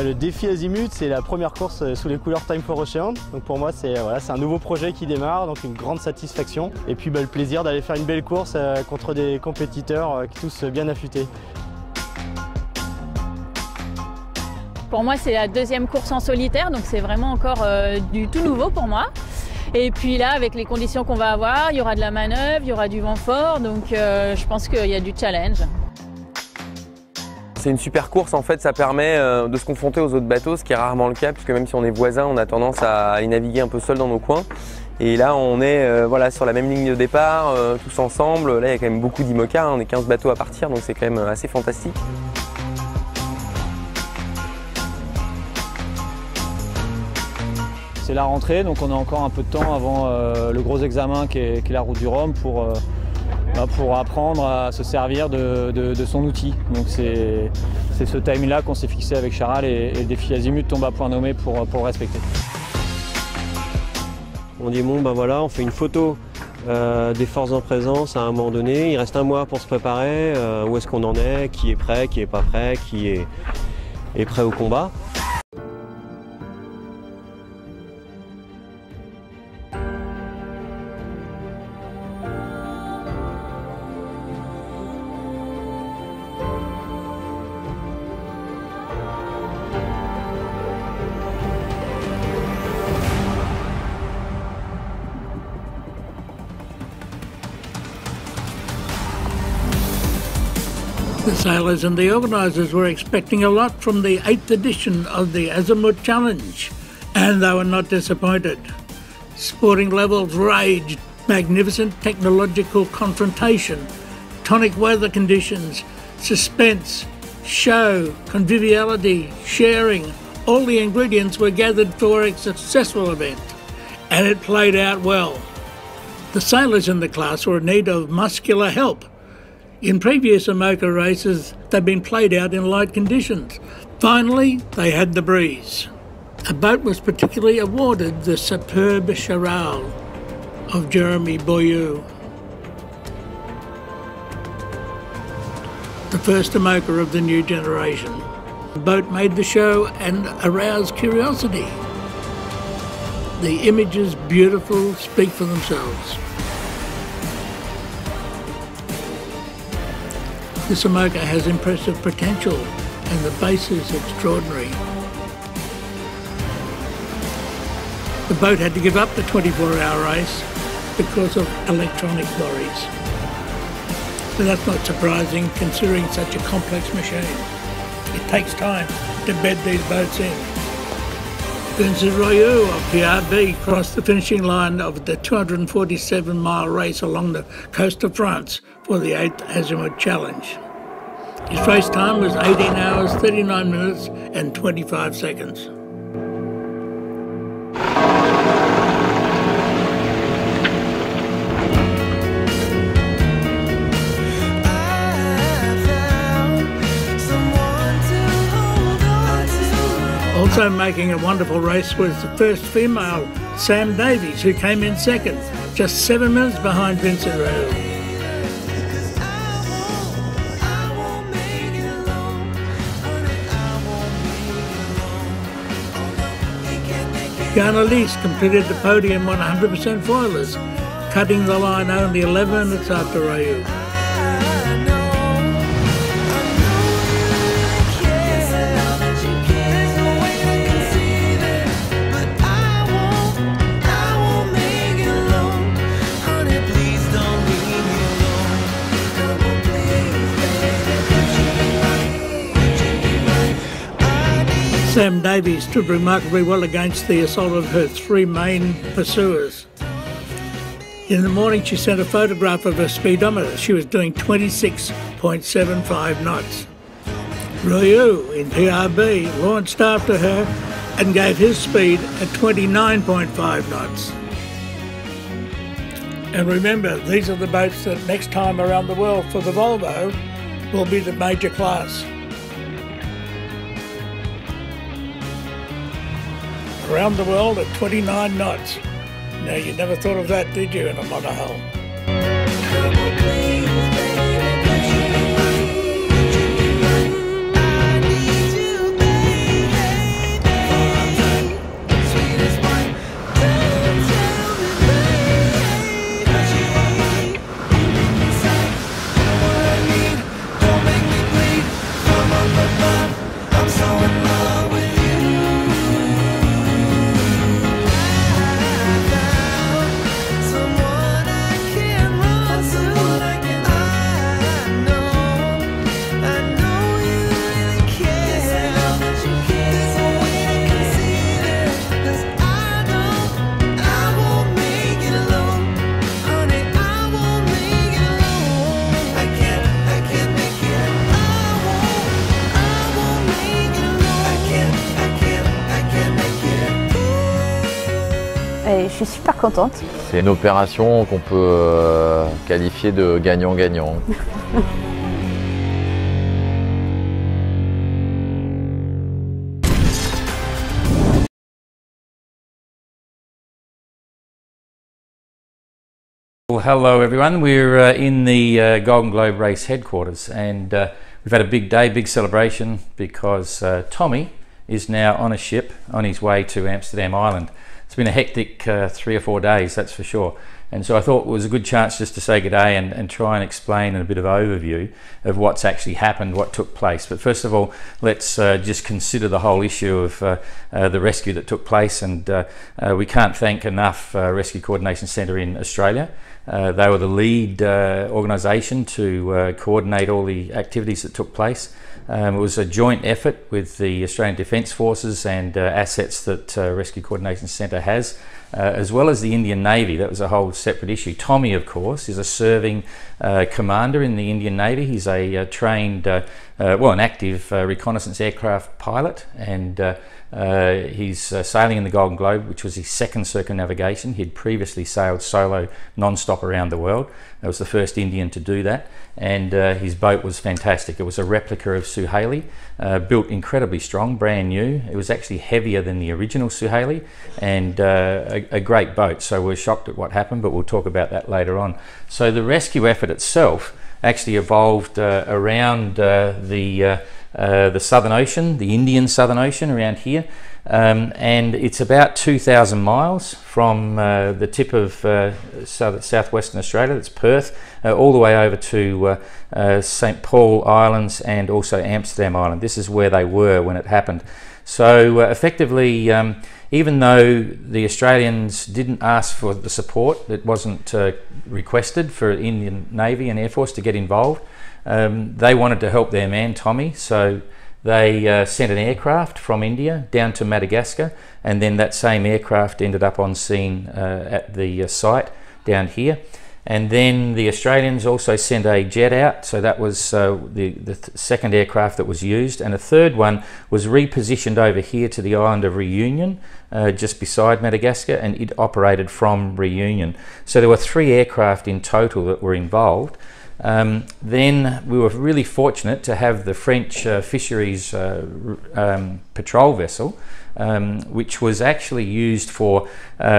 Le Defi Azumiut, c'est la première course sous les couleurs Time for Ocean. Donc pour moi, c'est un nouveau projet qui démarre, donc une grande satisfaction. Et puis le plaisir d'aller faire une belle course contre des compétiteurs tous bien affûtés. Pour moi, c'est la deuxième course en solitaire, donc c'est vraiment encore du tout nouveau pour moi. Et puis là, avec les conditions qu'on va avoir, il y aura de la manœuvre, il y aura du vent fort, donc je pense qu'il y a du challenge. C'est une super course, en fait, ça permet de se confronter aux autres bateaux, ce qui est rarement le cas, puisque même si on est voisins, on a tendance à aller naviguer un peu seul dans nos coins. Et là, on est voilà, sur la même ligne de départ, tous ensemble. Là, il y a quand même beaucoup d'IMOCA, hein, on est 15 bateaux à partir, donc c'est quand même assez fantastique. C'est la rentrée, donc on a encore un peu de temps avant le gros examen qui est la route du Rhum pour apprendre à se servir de son outil. Donc c'est ce time-là qu'on s'est fixé avec Charal et le Defi Azumiut tombe à point nommé pour le respecter. On dit bon ben voilà, on fait une photo des forces en présence à un moment donné, il reste un mois pour se préparer, où est-ce qu'on en est, qui est prêt, qui n'est pas prêt, qui est prêt au combat. The sailors and the organisers were expecting a lot from the 8th edition of the Azumiut Challenge, and they were not disappointed. Sporting levels raged, magnificent technological confrontation, tonic weather conditions, suspense, show, conviviality, sharing, all the ingredients were gathered for a successful event, and it played out well. The sailors in the class were in need of muscular help. In previous IMOCA races, they'd been played out in light conditions. Finally, they had the breeze. A boat was particularly awarded the superb Charal of Jeremy Boyou. The first IMOCA of the new generation. The boat made the show and aroused curiosity. The images, beautiful, speak for themselves. This IMOCA has impressive potential and the base is extraordinary. The boat had to give up the 24-hour race because of electronic worries. But that's not surprising considering such a complex machine. It takes time to bed these boats in. Vincent Riou of PRB crossed the finishing line of the 247-mile race along the coast of France for the 8th Azumiut Challenge. His race time was 18 hours, 39 minutes and 25 seconds. Also making a wonderful race was the first female, Sam Davies, who came in second, just 7 minutes behind Vincent Riou. Annalise completed the podium 100% foilers, cutting the line only 11 minutes after Riou. Sam Davies stood remarkably well against the assault of her three main pursuers. In the morning she sent a photograph of her speedometer. She was doing 26.75 knots. Riou in PRB launched after her and gave his speed at 29.5 knots. And remember, these are the boats that next time around the world for the Volvo will be the major class. Around the world at 29 knots. Now, you never thought of that, did you, in a monohull? suis super contente. C'est une opération qu'on peut qualifier de gagnant-gagnant. Well, hello everyone. We're in the Golden Globe Race headquarters, and we've had a big day, big celebration, because Tommy is now on a ship on his way to Amsterdam Island. It's been a hectic 3 or 4 days, that's for sure. And so I thought it was a good chance just to say good day and try and explain in a bit of overview of what's actually happened, what took place. But first of all, let's just consider the whole issue of the rescue that took place. And we can't thank enough Rescue Coordination Centre in Australia. They were the lead organisation to coordinate all the activities that took place. It was a joint effort with the Australian Defence Forces and assets that Rescue Coordination Centre has, as well as the Indian Navy. That was a whole separate issue. Tommy, of course, is a serving commander in the Indian Navy. He's a trained, well, an active reconnaissance aircraft pilot, and he's sailing in the Golden Globe, which was his second circumnavigation. He'd previously sailed solo non-stop around the world. That was the first Indian to do that, and his boat was fantastic. It was a replica of Suhaili, built incredibly strong, brand new. It was actually heavier than the original Suhaili, and a great boat. So we're shocked at what happened, but we'll talk about that later on. So the rescue effort itself actually evolved around the Southern Ocean, the Indian Southern Ocean around here, and it's about 2,000 miles from the tip of southwestern Australia, that's Perth, all the way over to St. Paul Islands and also Amsterdam Island. This is where they were when it happened. So effectively, even though the Australians didn't ask for the support, it wasn't requested for Indian Navy and Air Force to get involved. They wanted to help their man Tommy, so they sent an aircraft from India down to Madagascar, and then that same aircraft ended up on scene at the site down here. And then the Australians also sent a jet out, so that was the second aircraft that was used, and a third one was repositioned over here to the island of Reunion, just beside Madagascar, and it operated from Reunion. So there were 3 aircraft in total that were involved. Then we were really fortunate to have the French fisheries patrol vessel, which was actually used for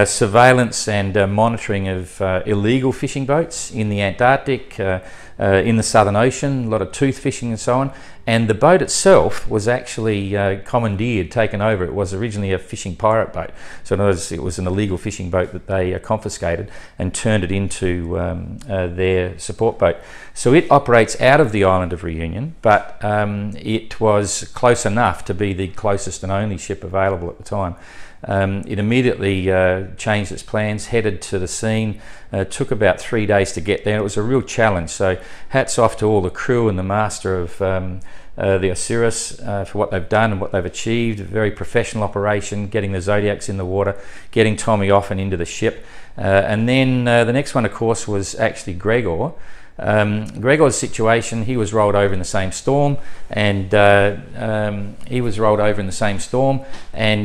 surveillance and monitoring of illegal fishing boats in the Antarctic, in the Southern Ocean, a lot of tooth fishing and so on. And the boat itself was actually commandeered, taken over. It was originally a fishing pirate boat. So in other words, it was an illegal fishing boat that they confiscated and turned it into their support boat. So it operates out of the island of Reunion, but it was close enough to be the closest and only ship available at the time. It immediately changed its plans, headed to the scene, took about 3 days to get there. It was a real challenge, so hats off to all the crew and the master of the Osiris for what they've done and what they've achieved. A very professional operation, getting the Zodiacs in the water, getting Tommy off and into the ship. And then the next one, of course, was actually Gregor. Gregor's situation, he was rolled over in the same storm, and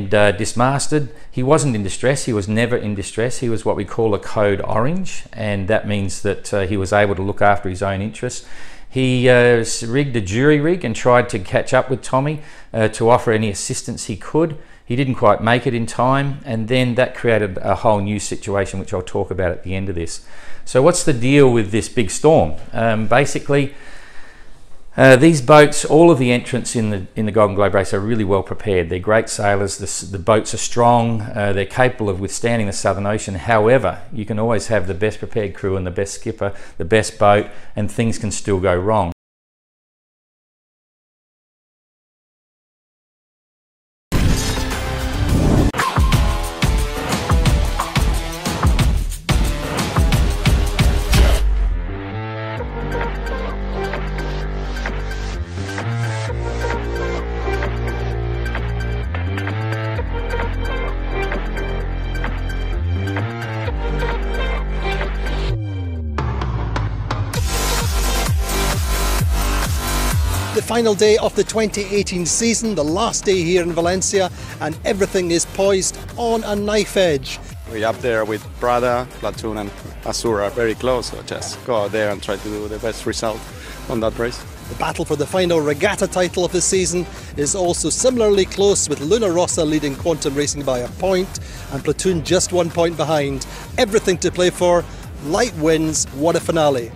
dismasted. He wasn't in distress. He was never in distress. He was what we call a code orange, and that means that he was able to look after his own interests. He rigged a jury rig and tried to catch up with Tommy to offer any assistance he could. He didn't quite make it in time, and then that created a whole new situation, which I'll talk about at the end of this. So what's the deal with this big storm? Basically, these boats, all of the entrants in the Golden Globe race are really well prepared. They're great sailors. The boats are strong. They're capable of withstanding the Southern Ocean. However, you can always have the best prepared crew and the best skipper, the best boat, and things can still go wrong. The final day of the 2018 season, the last day here in Valencia, and everything is poised on a knife edge. We up there with Prada, Platoon and Azur are very close, so just go out there and try to do the best result on that race. The battle for the final regatta title of the season is also similarly close, with Luna Rossa leading Quantum Racing by a point and Platoon just 1 point behind. Everything to play for. Light wins. What a finale.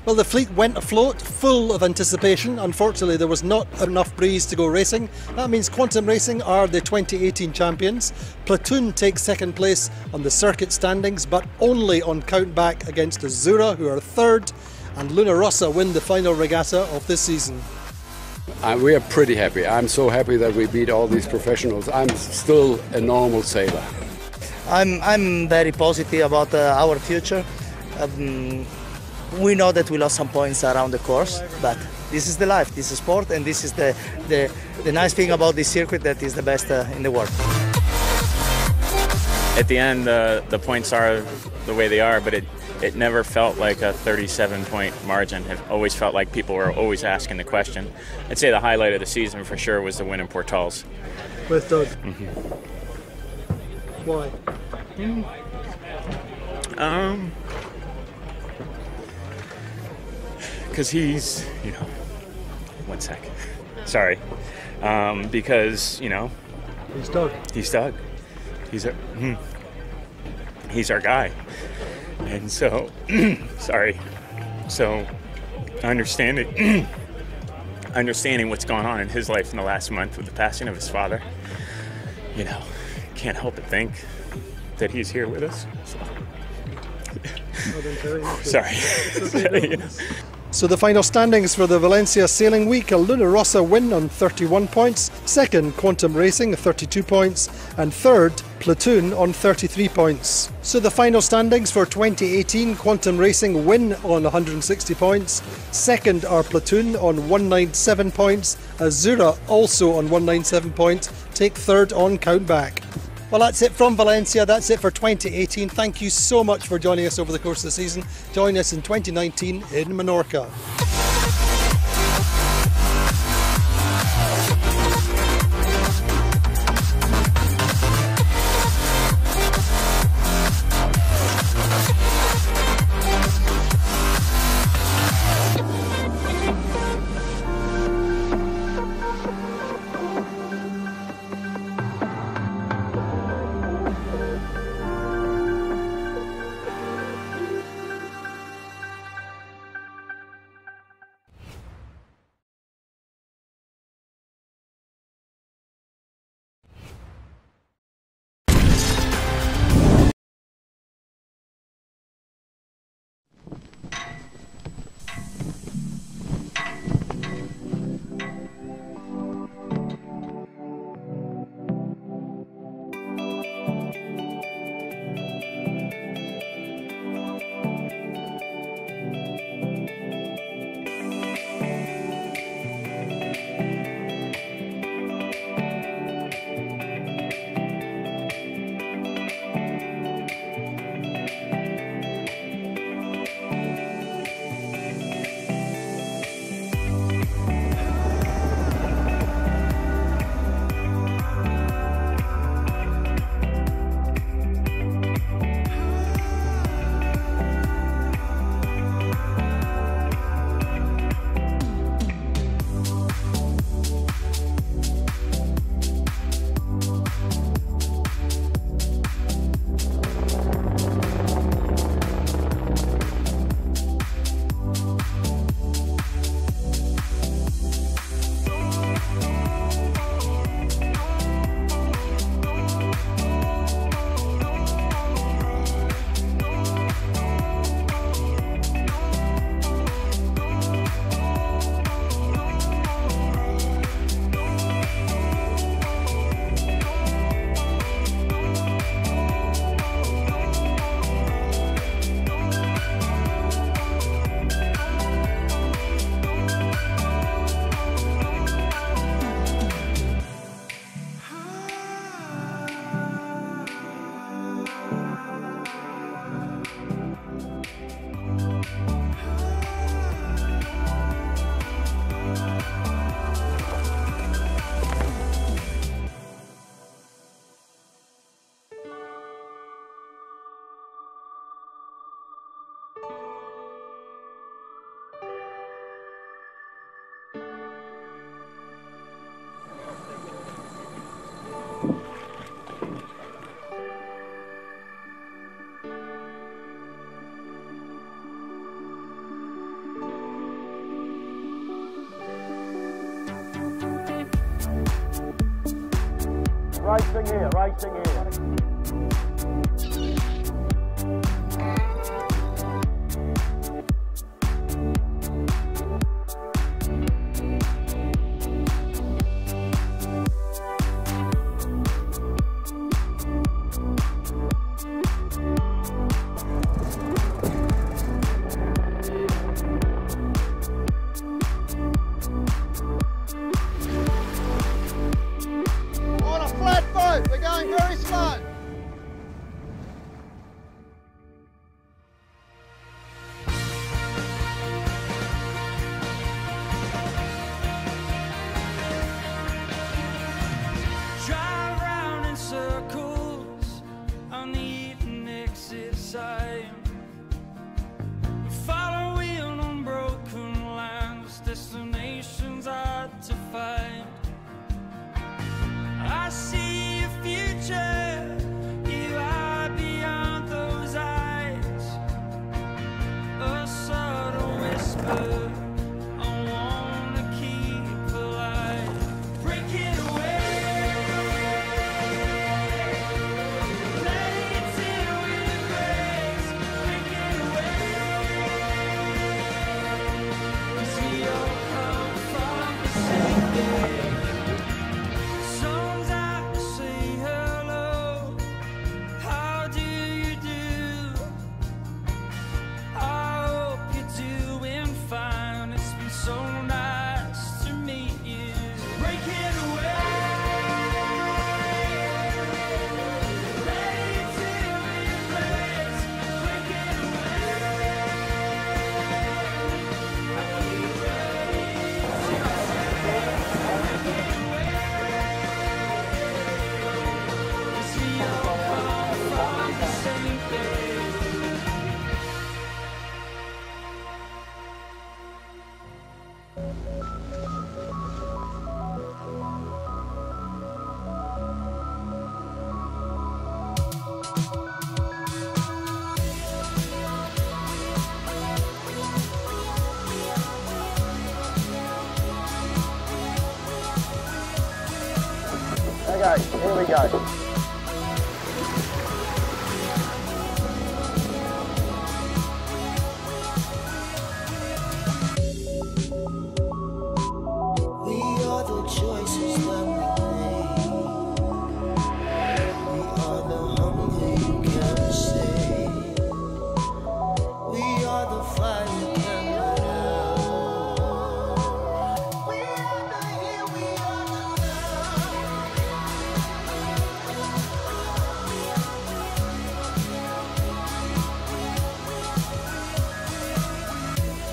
Well, the fleet went afloat, full of anticipation. Unfortunately, there was not enough breeze to go racing. That means Quantum Racing are the 2018 champions. Platoon takes second place on the circuit standings, but only on countback against Azura, who are third, and Luna Rossa win the final regatta of this season. We are pretty happy. I'm so happy that we beat all these professionals. I'm still a normal sailor. I'm very positive about our future. We know that we lost some points around the course, but this is the life, this is sport, and this is the nice thing about this circuit, that is the best in the world. At the end, the points are the way they are, but it never felt like a 37-point margin. It always felt like people were always asking the question. I'd say the highlight of the season for sure was the win in Portals. With Doug. Mm-hmm. Why? Because he's, one sec. Sorry. Because, He's Doug. He's Doug. He's our guy. And so, sorry. So, understanding what's gone on in his life in the last month with the passing of his father, can't help but think that he's here with us. So. Sorry. So the final standings for the Valencia Sailing Week: a Luna Rossa win on 31 points, second Quantum Racing 32 points, and third Platoon on 33 points. So the final standings for 2018: Quantum Racing win on 160 points, second are Platoon on 197 points, Azura also on 197 points, take third on countback. Well, that's it from Valencia. That's it for 2018. Thank you so much for joining us over the course of the season. Join us in 2019 in Menorca. racing here, racing here. We're going very slow. Drive round in circles on the exit sign. Follow wheel on broken lines, destinations hard to find. I see a future, you are beyond those eyes. A subtle whisper, I wanna keep alive. Break it away, let it till we embrace. Break it away, 'cause we all come from the same day. Okay, here we go.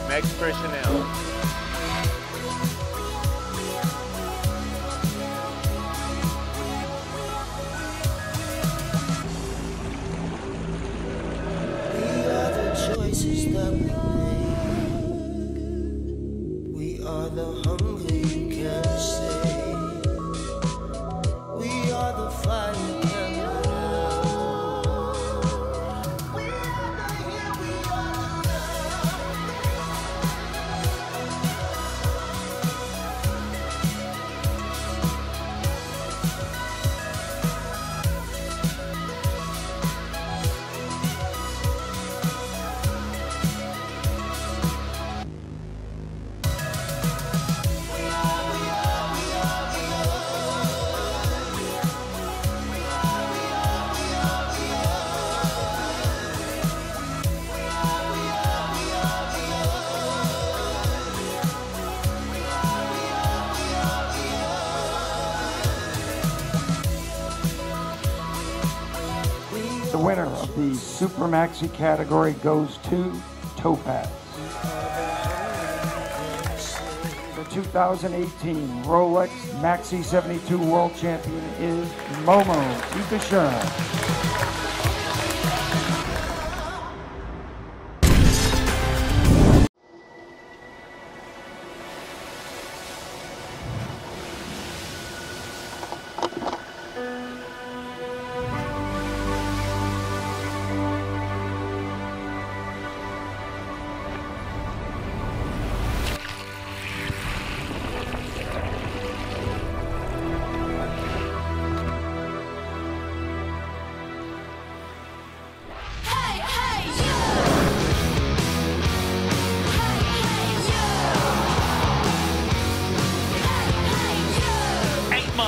Expression now. The winner of the Super Maxi category goes to Topaz. The 2018 Rolex Maxi 72 World Champion is Momo Ikashura.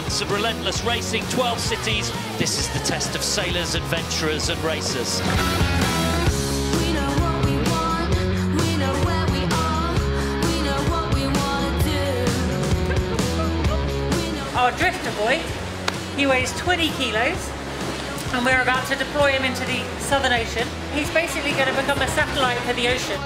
months of relentless racing, 12 cities. This is the test of sailors, adventurers and racers. We know what we want, we know where we are, we know what we want to do. Our drifter boy, he weighs 20 kilos and we're about to deploy him into the Southern Ocean. He's basically going to become a satellite for the ocean.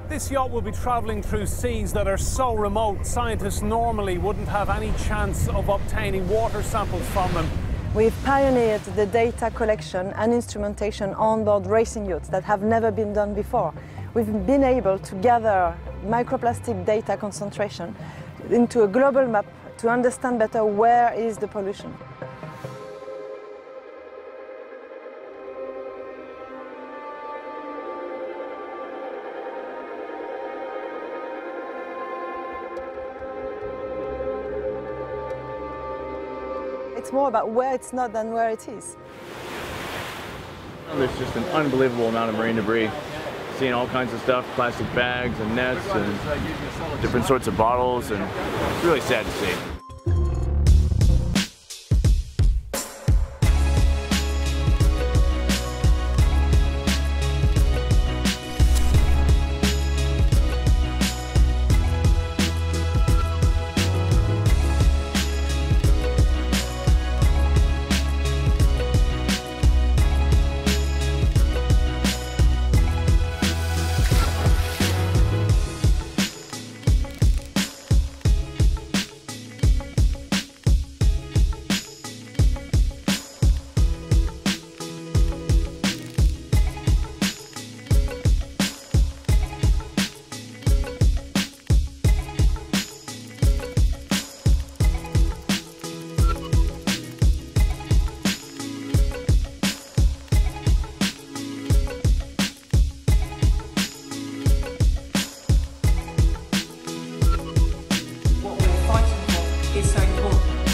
This yacht will be travelling through seas that are so remote, scientists normally wouldn't have any chance of obtaining water samples from them. We've pioneered the data collection and instrumentation on board racing yachts that have never been done before. We've been able to gather microplastic data concentration into a global map to understand better where is the pollution. It's more about where it's not than where it is. There's just an unbelievable amount of marine debris. Seeing all kinds of stuff, plastic bags and nets and different sorts of bottles, and it's really sad to see.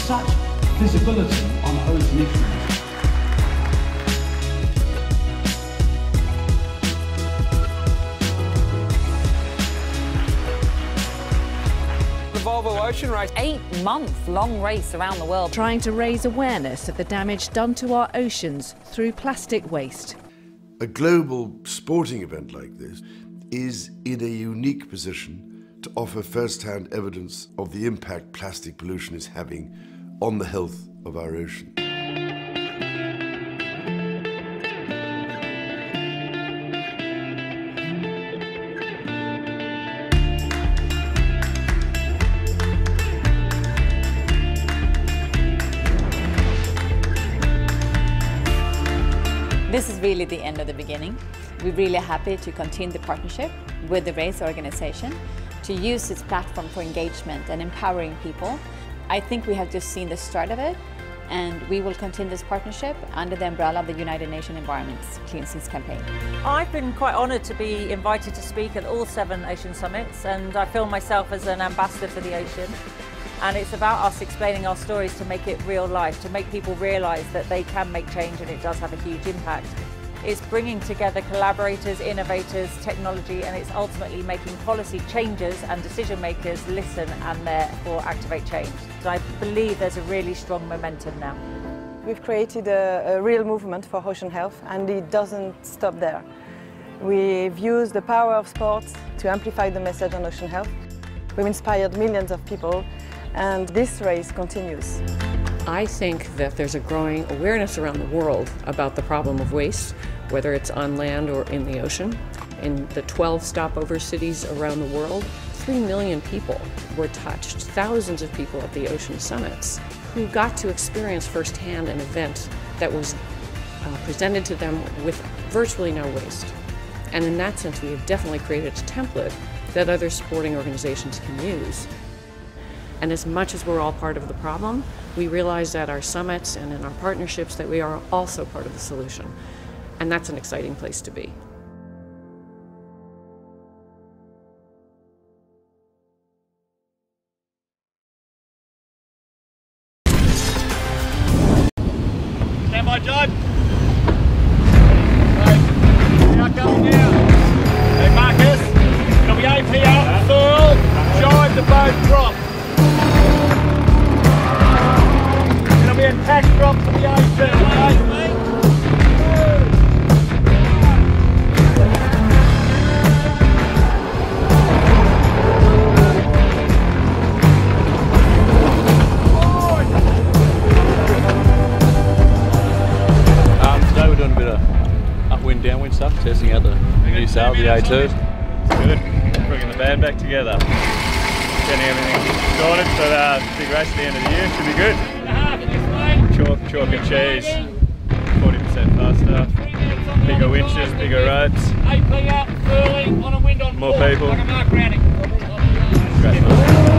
Such visibility on ocean issues. The Volvo Ocean Race. 8-month-long race around the world. Trying to raise awareness of the damage done to our oceans through plastic waste. A global sporting event like this is in a unique position to offer first-hand evidence of the impact plastic pollution is having on the health of our ocean. This is really the end of the beginning. We're really happy to continue the partnership with the race organization, to use its platform for engagement and empowering people. I think we have just seen the start of it, and we will continue this partnership under the umbrella of the United Nations Environment's Clean Seas campaign. I've been quite honoured to be invited to speak at all 7 ocean summits, and I feel myself as an ambassador for the ocean. And it's about us explaining our stories to make it real life, to make people realise that they can make change and it does have a huge impact. It's bringing together collaborators, innovators, technology, and it's ultimately making policy changes and decision makers listen and therefore activate change. So I believe there's a really strong momentum now. We've created a real movement for ocean health, and it doesn't stop there. We've used the power of sports to amplify the message on ocean health. We've inspired millions of people, and this race continues. I think that there's a growing awareness around the world about the problem of waste, whether it's on land or in the ocean. In the 12 stopover cities around the world, 3 million people were touched, thousands of people at the ocean summits who got to experience firsthand an event that was presented to them with virtually no waste. And in that sense, we have definitely created a template that other sporting organizations can use. And as much as we're all part of the problem, we realize at our summits and in our partnerships that we are also part of the solution. And that's an exciting place to be. God. Now coming down. Hey Marcus, it'll be AP up, furl, jibe the boat, drop. It'll be a tack drop for the AP, okay? Today we're doing a bit of upwind, downwind stuff, testing out the new sail, the A2. Good. Bringing the band back together. Getting everything sorted for the big race at the end of the year. Should be good. Chalk and cheese. 40% faster. Bigger winches, bigger rods. More people. Great.